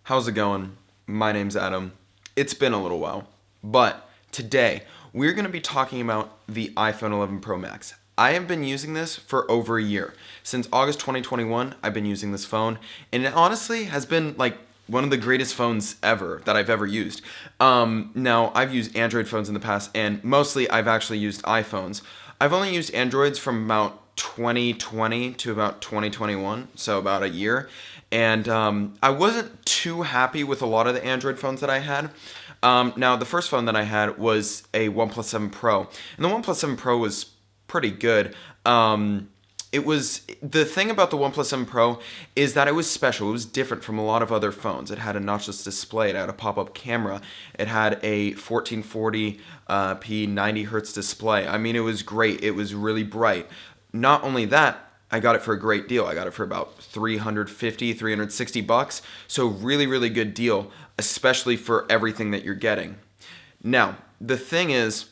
How's it going? My name's Adam. It's been a little while, but today we're going to be talking about the iPhone 11 Pro Max. I have been using this for over a year. Since August 2021, I've been using this phone, and it honestly has been like one of the greatest phones ever that I've ever used. Now, I've used Android phones in the past, and mostly I've actually used iPhones. I've only used Androids from about 2020 to about 2021, so about a year. And I wasn't too happy with a lot of the Android phones that I had. Now, the first phone that I had was a OnePlus 7 Pro, and the OnePlus 7 Pro was pretty good. It was the thing about the OnePlus 7 Pro is that it was special. It was different from a lot of other phones. It had a notchless display. It had a pop-up camera. It had a 1440p 90 hertz display. I mean, it was great. It was really bright. Not only that, I got it for a great deal. I got it for about $360. So really, really good deal, especially for everything that you're getting. Now, the thing is,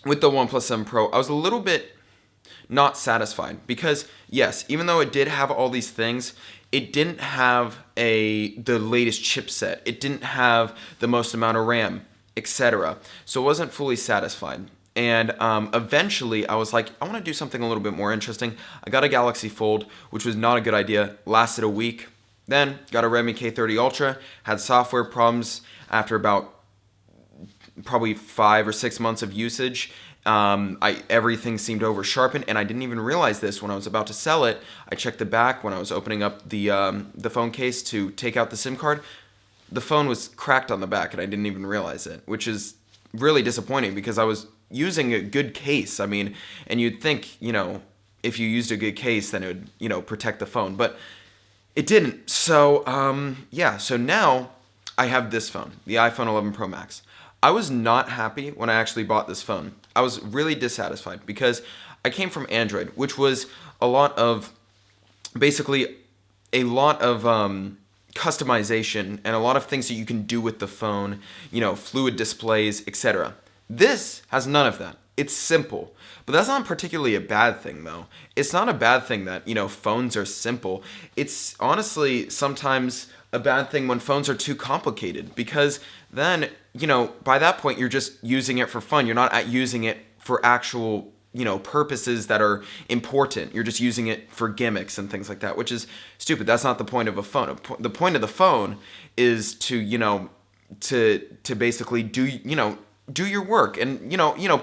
with the OnePlus 7 Pro, I was a little bit not satisfied because, yes, even though it did have all these things, it didn't have the latest chipset. It didn't have the most amount of RAM, etc. So it wasn't fully satisfied. And eventually, I was like, I want to do something a little bit more interesting. I got a Galaxy Fold, which was not a good idea. Lasted a week. Then got a Redmi K30 Ultra. Had software problems after about probably 5 or 6 months of usage. Everything seemed over sharpened, and I didn't even realize this when I was about to sell it. I checked the back when I was opening up the phone case to take out the SIM card. The phone was cracked on the back, and I didn't even realize it, which is really disappointing because I was using a good case. I mean, and you'd think, if you used a good case, then it would, protect the phone, but it didn't. So, so now I have this phone, the iPhone 11 Pro Max. I was not happy when I actually bought this phone. I was really dissatisfied because I came from Android, which was basically a lot of customization and a lot of things that you can do with the phone, fluid displays, etc. This has none of that. It's simple. But that's not particularly a bad thing, though. It's not a bad thing that, phones are simple. It's honestly sometimes a bad thing when phones are too complicated because then, by that point, you're just using it for fun. You're not using it for actual, purposes that are important. You're just using it for gimmicks and things like that, which is stupid. That's not the point of a phone. The point of the phone is to, to basically do your work and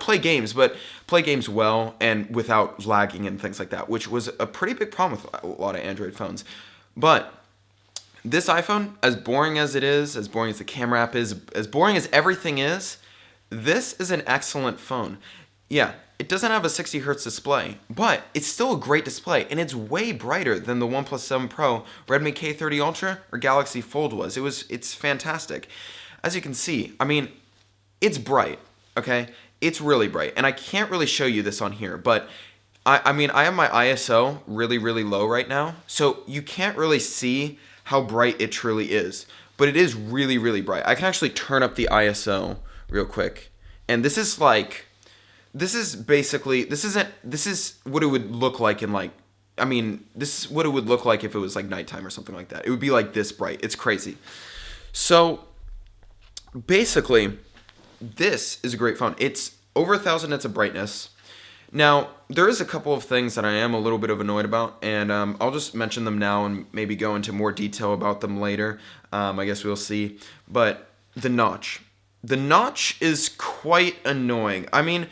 play games, but play games well and without lagging and things like that, which was a pretty big problem with a lot of Android phones. But this iPhone, as boring as it is, as boring as the camera app is, as boring as everything is, this is an excellent phone. Yeah, it doesn't have a 60 hertz display, but it's still a great display, and it's way brighter than the OnePlus 7 Pro, Redmi K30 Ultra, or Galaxy Fold was. It's fantastic. As you can see, I mean, it's bright, okay? It's really bright, and I can't really show you this on here, but I have my ISO really, really low right now, so you can't really see how bright it truly is, but it is really, really bright. I can actually turn up the ISO real quick, and this is what it would look like this is what it would look like if it was like nighttime or something like that. It would be like this bright. It's crazy. So basically, this is a great phone. It's over 1,000 nits of brightness. Now, there is a couple of things that I am a little bit of annoyed about, and I'll just mention them now and maybe go into more detail about them later. I guess we'll see. But the notch. The notch is quite annoying. I mean,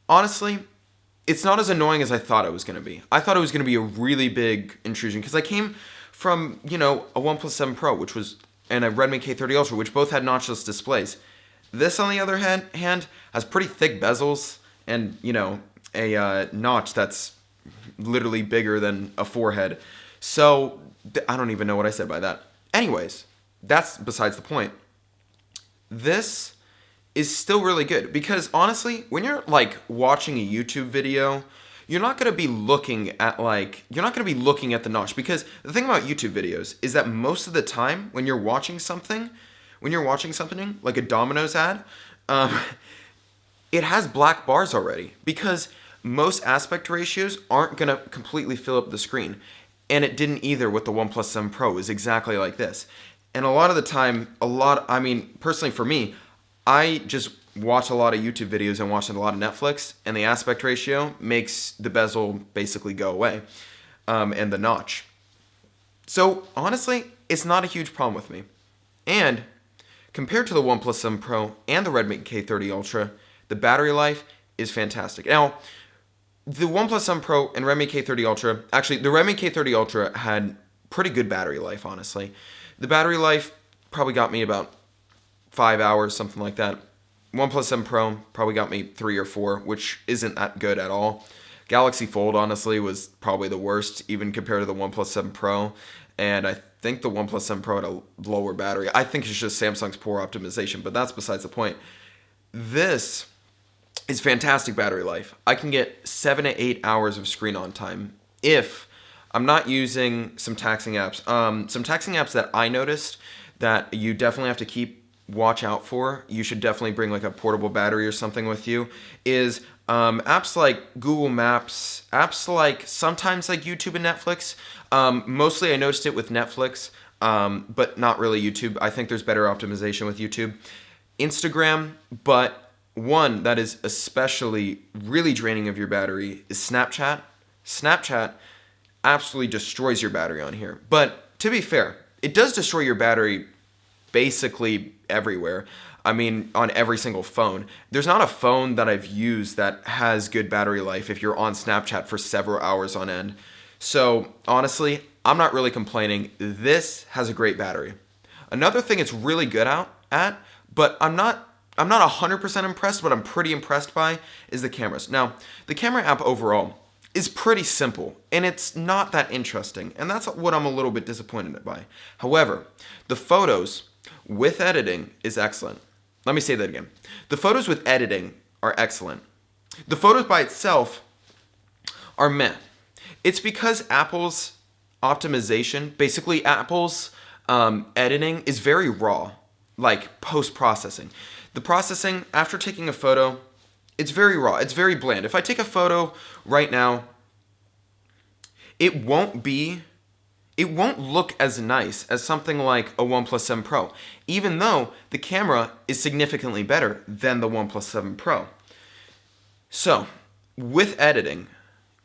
honestly, it's not as annoying as I thought it was going to be. I thought it was going to be a really big intrusion because I came from, a OnePlus 7 Pro, and a Redmi K30 Ultra, which both had notchless displays. This, on the other hand, has pretty thick bezels and, a notch that's literally bigger than a forehead. So, I don't even know what I said by that. Anyways, that's besides the point. This is still really good because, honestly, when you're, watching a YouTube video, you're not going to be looking at the notch because the thing about YouTube videos is that most of the time when you're watching something like a Domino's ad, it has black bars already because most aspect ratios aren't going to completely fill up the screen. And it didn't either with the OnePlus 7 Pro. It was exactly like this. And a lot of the time, I mean, personally for me, I just watch a lot of YouTube videos and watch a lot of Netflix, and the aspect ratio makes the bezel basically go away, and the notch. So honestly, it's not a huge problem with me. And compared to the OnePlus 7 Pro and the Redmi K30 Ultra, the battery life is fantastic. Now, the OnePlus 7 Pro and Redmi K30 Ultra, actually, the Redmi K30 Ultra had pretty good battery life, honestly. The battery life probably got me about 5 hours, something like that. OnePlus 7 Pro probably got me 3 or 4, which isn't that good at all. Galaxy Fold, honestly, was probably the worst, even compared to the OnePlus 7 Pro. And I think the OnePlus 7 Pro had a lower battery. I think it's just Samsung's poor optimization, but that's besides the point. This is fantastic battery life. I can get 7 to 8 hours of screen on time if I'm not using some taxing apps. Some taxing apps that I noticed that you definitely have to watch out for, you should definitely bring like a portable battery or something with you, is apps like Google Maps, apps like sometimes like YouTube and Netflix. Mostly I noticed it with Netflix, but not really YouTube. I think there's better optimization with YouTube. Instagram, but one that is especially really draining of your battery is Snapchat. Snapchat absolutely destroys your battery on here. But to be fair, it does destroy your battery basically everywhere. I mean, on every single phone. There's not a phone that I've used that has good battery life if you're on Snapchat for several hours on end. So honestly, I'm not really complaining. This has a great battery. Another thing it's really good at, but I'm not 100% impressed, but I'm pretty impressed by, is the cameras. Now, the camera app overall is pretty simple, and it's not that interesting, and that's what I'm a little bit disappointed by. However, the photos with editing is excellent. Let me say that again. The photos with editing are excellent. The photos by itself are meh. It's because Apple's optimization, basically Apple's editing is very raw, like post-processing. The processing after taking a photo, it's very raw, it's very bland. If I take a photo right now, it won't look as nice as something like a OnePlus 7 Pro, even though the camera is significantly better than the OnePlus 7 Pro. So, with editing,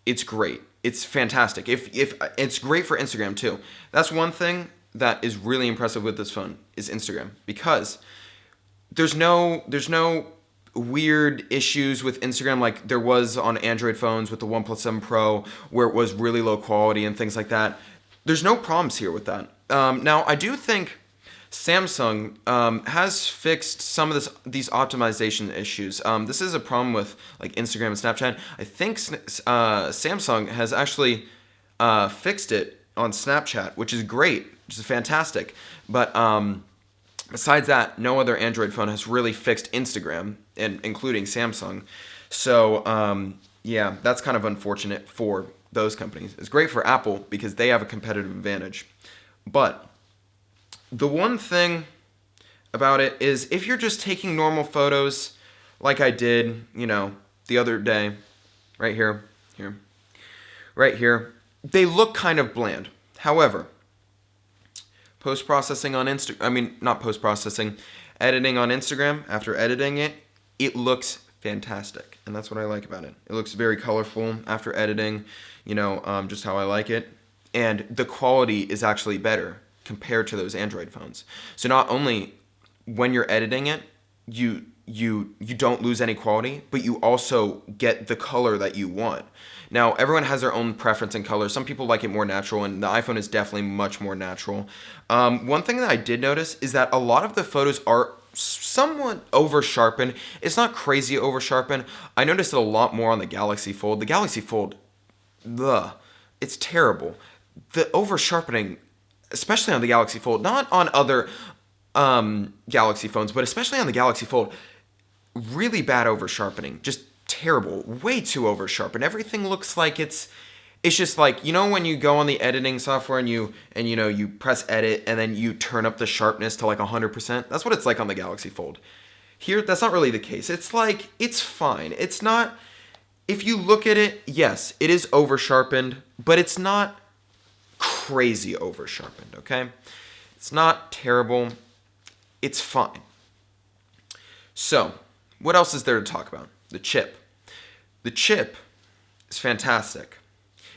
it's great. It's fantastic. If it's great for Instagram too. That's one thing that is really impressive with this phone is Instagram, because there's no weird issues with Instagram like there was on Android phones with the OnePlus 7 Pro where it was really low quality and things like that. There's no problems here with that. Now, I do think Samsung has fixed some of these optimization issues. This is a problem with like Instagram and Snapchat. I think Samsung has actually fixed it on Snapchat, which is great, which is fantastic. But besides that, no other Android phone has really fixed Instagram, including Samsung. So yeah, that's kind of unfortunate for those companies. It's great for Apple because they have a competitive advantage. But the one thing about it is if you're just taking normal photos like I did, the other day, right here, right here, they look kind of bland. However, post-processing on editing on Instagram, after editing it, it looks fantastic. And that's what I like about it. It looks very colorful after editing, just how I like it. And the quality is actually better compared to those Android phones. So not only when you're editing it, you don't lose any quality, but you also get the color that you want. Now, everyone has their own preference in color. Some people like it more natural, and the iPhone is definitely much more natural. One thing that I did notice is that a lot of the photos are somewhat over-sharpened. It's not crazy over-sharpened. I noticed it a lot more on the Galaxy Fold. The Galaxy Fold, it's terrible. The over-sharpening, especially on the Galaxy Fold, not on other Galaxy phones, but especially on the Galaxy Fold, really bad over-sharpening. Just terrible. Way too over-sharpened. Everything looks like it's just like, when you go on the editing software and you press edit and then you turn up the sharpness to like 100%. That's what it's like on the Galaxy Fold. Here, that's not really the case. It's like, it's fine. It's not, if you look at it, yes, it is over-sharpened, but it's not crazy over-sharpened, okay? It's not terrible. It's fine. So, what else is there to talk about? The chip. The chip is fantastic.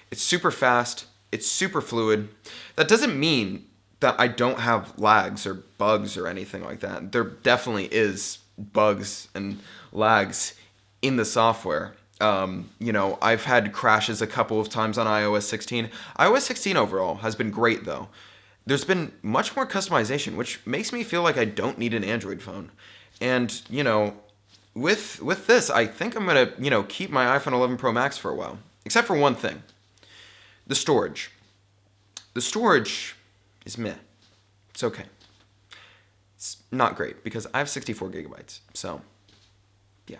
It's super fast. It's super fluid. That doesn't mean that I don't have lags or bugs or anything like that. There definitely is bugs and lags in the software. I've had crashes a couple of times on iOS 16. iOS 16 overall has been great though. There's been much more customization, which makes me feel like I don't need an Android phone. And, with this, I think I'm going to, keep my iPhone 11 Pro Max for a while. Except for one thing. The storage. The storage is meh. It's okay. It's not great because I have 64 gigabytes. So, yeah,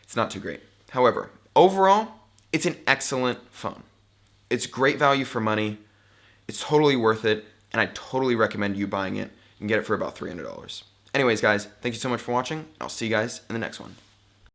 it's not too great. However, overall, it's an excellent phone. It's great value for money. It's totally worth it. And I totally recommend you buying it. You can get it for about $300. Anyways, guys, thank you so much for watching. I'll see you guys in the next one.